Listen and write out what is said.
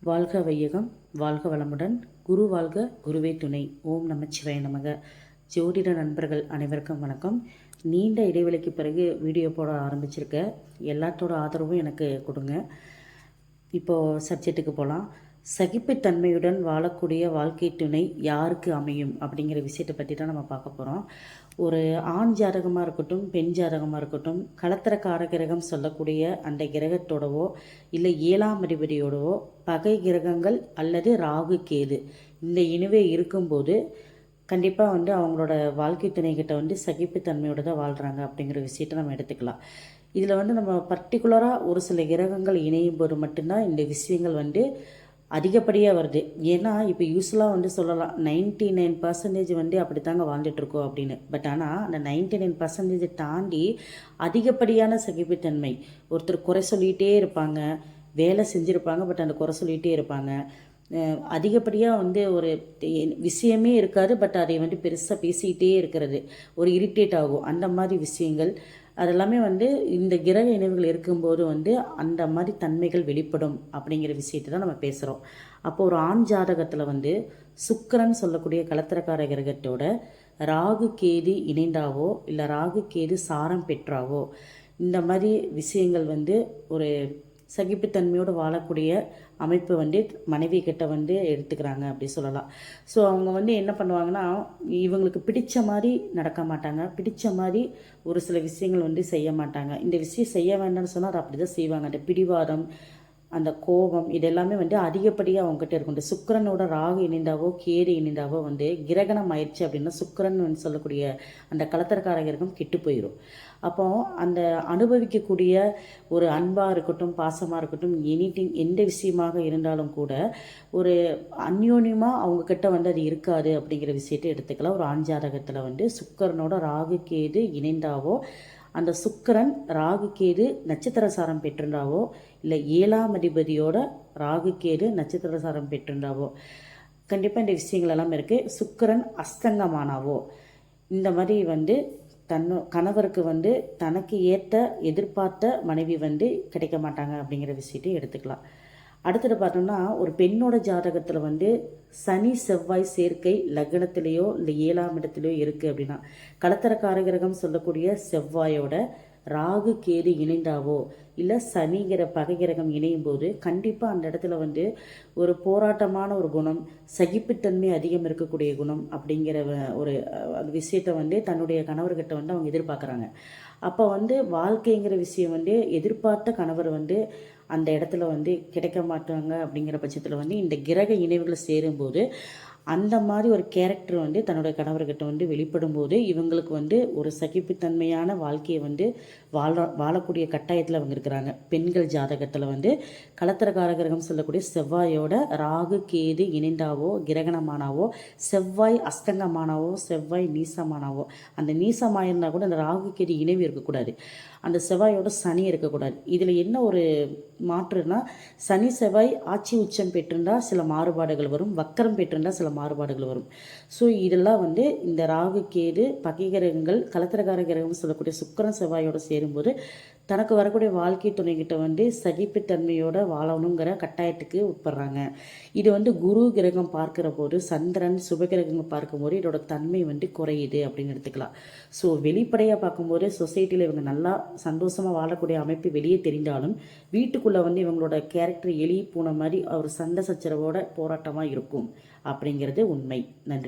வாழ்க வையகம், வாழ்க வளமுடன். குரு வாழ்க, குருவே துணை. ஓம் நமச்சிவாய நமக. ஜோதிட நண்பர்கள் அனைவருக்கும் வணக்கம். நீண்ட இடைவெளிக்கு பிறகு வீடியோ போட ஆரம்பிச்சிருக்க. எல்லாத்தோட ஆதரவும் எனக்கு கொடுங்க. இப்போது சப்ஜெக்ட்டுக்கு போகலாம். சகிப்புத்தன்மையுடன் வாழக்கூடிய வாழ்க்கை துணை யாருக்கு அமையும் அப்படிங்கிற விஷயத்தை பற்றி தான் நம்ம பார்க்க போகிறோம். ஒரு ஆண் ஜாதகமாக இருக்கட்டும், பெண் ஜாதகமாக இருக்கட்டும், களத்திரக்கார கிரகம் சொல்லக்கூடிய அந்த கிரகத்தோடவோ இல்லை 7ஆம் அதிபதியோடவோ பகை கிரகங்கள் அல்லது ராகு கேது இந்த இனிவே இருக்கும்போது கண்டிப்பாக அவங்களோட வாழ்க்கை துணைக்கிட்ட சகிப்புத்தன்மையோடு தான் வாழ்கிறாங்க அப்படிங்கிற விஷயத்தை நம்ம எடுத்துக்கலாம். இதில் நம்ம பர்டிகுலராக ஒரு சில கிரகங்கள் இணையும் போது மட்டும்தான் இந்த விஷயங்கள் அதிகப்படியாக வருது. ஏன்னா இப்போ யூஸ்வலாக சொல்லலாம் 99% அப்படி தாங்க வாழ்ந்துட்டுருக்கோம் அப்படின்னு. பட் ஆனால் அந்த 99% தாண்டி அதிகப்படியான சகிப்புத்தன்மை. ஒருத்தர் குறை சொல்லிகிட்டே இருப்பாங்க, வேலை செஞ்சுருப்பாங்க, பட் அந்த குறை சொல்லிகிட்டே இருப்பாங்க. அதிகப்படியாக ஒரு விஷயமே இருக்காது, பட் அதை பெருசாக பேசிக்கிட்டே இருக்கிறது, ஒரு இரிட்டேட் ஆகும். அந்த மாதிரி விஷயங்கள் அதெல்லாமே இந்த கிரக இணைவுகள் இருக்கும்போது அந்த மாதிரி தன்மைகள் வெளிப்படும் அப்படிங்கிற விஷயத்தை தான் நம்ம பேசுகிறோம். அப்போ ஒரு ஆண் ஜாதகத்தில் சுக்கிரன் சொல்லக்கூடிய களத்திரக்கார கிரகத்தோட ராகு கேது இணைந்தாவோ இல்லை ராகு கேது சாரம் பெற்றாவோ இந்த மாதிரி விஷயங்கள் ஒரு சகிப்புத்தன்மையோடு வாழக்கூடிய அமைப்பு மனைவி கிட்ட எடுத்துக்கிறாங்க அப்படி சொல்லலாம். ஸோ அவங்க என்ன பண்ணுவாங்கன்னா, இவங்களுக்கு பிடிச்ச மாதிரி நடக்க மாட்டாங்க, பிடிச்ச மாதிரி ஒரு சில விஷயங்கள் செய்ய மாட்டாங்க. இந்த விஷயம் செய்ய வேண்டாம்னு சொன்னால் அதை அப்படி தான் செய்வாங்க. அந்த பிடிவாதம், அந்த கோபம் இதெல்லாமே அதிகப்படியாக அவங்ககிட்ட இருக்கும். இந்த சுக்கிரனோட ராகு இணைந்தாவோ கேது இணைந்தாவோ கிரகணம் ஆயிடுச்சு அப்படின்னா சுக்கிரன் சொல்லக்கூடிய அந்த களத்திரக்கார கிரகம் கெட்டு போயிடும். அப்போ அந்த அனுபவிக்கக்கூடிய ஒரு அன்பாக இருக்கட்டும், பாசமாக இருக்கட்டும், எனிதிங் எந்த விஷயமாக இருந்தாலும் கூட ஒரு அந்யோன்யமாக அவங்கக்கிட்ட அது இருக்காது அப்படிங்கிற விஷயத்தை எடுத்துக்கலாம். ஒரு ஆண் ஜாதகத்தில் சுக்கிரனோட ராகு கேது இணைந்தாவோ அந்த சுக்கிரன் ராகு கேது நட்சத்திர சாரம் பெற்றிருந்தாவோ இல்லை 7ஆம் அதிபதியோட ராகு கேது நட்சத்திர சாரம் பெற்றிருந்தாவோ கண்டிப்பாக இந்த விஷயங்கள் எல்லாம் இருக்குது. சுக்கிரன் அஸ்தங்கமானாவோ இந்த மாதிரி கணவருக்கு தனக்கு ஏற்ற எதிர்பார்த்த மனைவி கிடைக்க மாட்டாங்க அப்படிங்கிற விஷயத்தை எடுத்துக்கலாம். அடுத்தது பார்த்தோம்னா, ஒரு பெண்ணோட ஜாதகத்தில் சனி செவ்வாய் சேர்க்கை லக்னத்திலேயோ இல்லை 7ஆம் இடத்துலையோ இருக்குது அப்படின்னா களத்திரக்கார கிரகம் சொல்லக்கூடிய செவ்வாயோட ராகு கேது இணைந்தாவோ இல்லை சனிங்கிற பகை கிரகம் இணையும் போது கண்டிப்பாக அந்த இடத்துல ஒரு போராட்டமான ஒரு குணம், சகிப்புத்தன்மை அதிகம் இருக்கக்கூடிய குணம் அப்படிங்கிற ஒரு விஷயத்தை தன்னுடைய கணவர்கிட்ட அவங்க எதிர்பார்க்குறாங்க. அப்போ வாழ்க்கைங்கிற விஷயம் எதிர்பார்த்த கணவர் அந்த இடத்துல கிடைக்க மாட்டாங்க. அப்படிங்கிற பட்சத்தில் இந்த கிரக இணைவுகளை சேரும்போது அந்த மாதிரி ஒரு கேரக்டர் தன்னுடைய கணவர்கிட்ட வெளிப்படும் போது இவங்களுக்கு ஒரு சகிப்புத்தன்மையான வாழ்க்கையை வாழக்கூடிய கட்டாயத்தில் அவங்க இருக்கிறாங்க. பெண்கள் ஜாதகத்தில் களத்திரக்கார கிரகம் சொல்லக்கூடிய செவ்வாயோட ராகு கேது இணைந்தாவோ கிரகணமானாவோ செவ்வாய் அஸ்தங்கமானாவோ செவ்வாய் நீசமானாவோ அந்த நீசமாயிருந்தால் கூட அந்த ராகு கேது இணைவு இருக்கக்கூடாது, அந்த செவ்வாயோட சனி இருக்கக்கூடாது. இதில் என்ன ஒரு மாற்றுனா, சனி செவ்வாய் ஆட்சி உச்சம் பெற்றிருந்தால் சில மாறுபாடுகள் வரும், வக்கரம் பெற்றிருந்தால் சில மாறுபாடுகள் வரும். ஸோ இதெல்லாம் இந்த ராகு கேது பகை கிரகங்கள் களத்திரக்கார கிரகம் சொல்லக்கூடிய சுக்கிரன் செவ்வாயோடு சேரும்போது தனக்கு வரக்கூடிய வாழ்க்கை துணைகிட்ட சகிப்புத்தன்மையோட வாழணுங்கிற கட்டாயத்துக்கு உட்படுறாங்க. இது குரு கிரகம் பார்க்குற போது சந்திரன் சுபகிரகங்கள் பார்க்கும்போது இதோட தன்மை குறையுது அப்படின்னு எடுத்துக்கலாம். ஸோ வெளிப்படையாக பார்க்கும்போது சொசைட்டியில் இவங்க நல்லா சந்தோஷமாக வாழக்கூடிய அமைப்பு வெளியே தெரிந்தாலும் வீட்டுக்குள்ளே இவங்களோட கேரக்டர் எலி பூனை மாதிரி ஒரு சண்டை சச்சரவோட போராட்டமாக இருக்கும் அப்படிங்கிறது உண்மை. நன்றி.